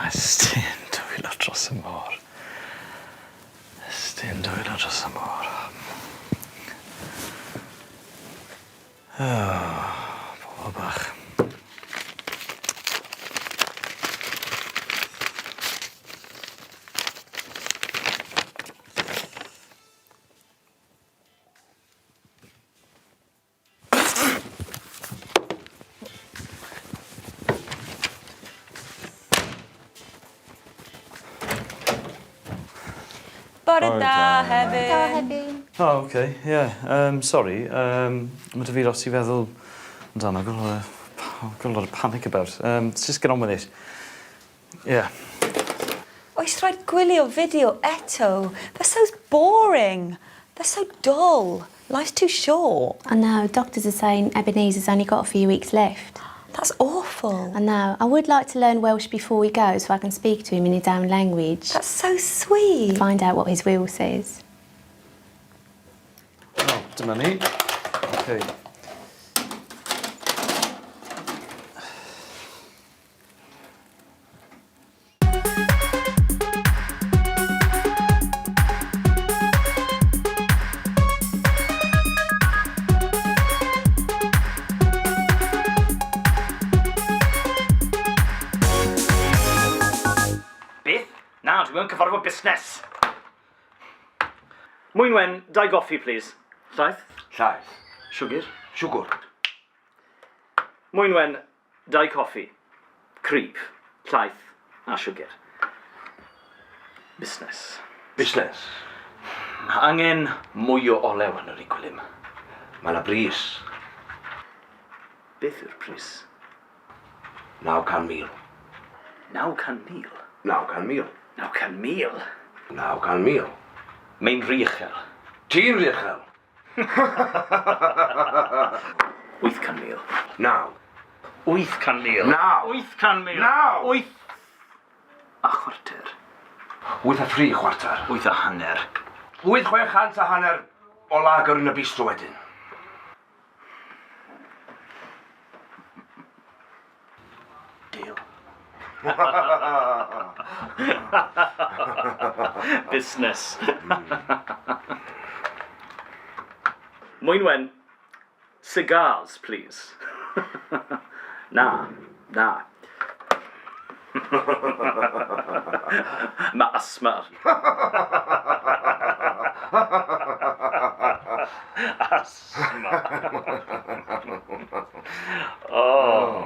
Ystyn dwylo dros y môr. Ystyn dwylo dros y môr. Pobl bach. Bore da, Hefin. Oh, okay, yeah. Sorry, mae dy fi lot i feddwl amdano. Got a lot of panic about. Let's just get on with it. Yeah. Oes rhaid gwylio fideo eto. They're so boring. They're so dull. Life's too short. I know, doctors are saying Ebenezer's only got a few weeks left. That's awful. I know. I would like to learn Welsh before we go so I can speak to him in his own language. That's so sweet. Find out what his will says. Oh, dyma ni. Okay. Na, dwi mewn cyfarfod busnes. Mwynwen, 2 goffi, please. Llaeth? Llaeth. Siwgr? Siwgr. Mwynwen, 2 coffi. Creep, llaeth a siwgr. Busnes. Busnes. Angen mwy o olew yn yr igwlym. Mae yna bris. Beth yw'r pris? 900,000. 900,000? 900,000. 900,000? 900,000. Mae'n ry uchel. Ti'n riechel? 800,000. Naw. 800,000. Naw. 800,000. Naw. 8 a chwarter. 8 a 3 chwarter. 8 a hanner. 8,600 a hanner o lager yn y bistro wedyn. Deal. Busnes. Mwynwen, cigars, please. Na. Ma asmar. Asmar. Oh.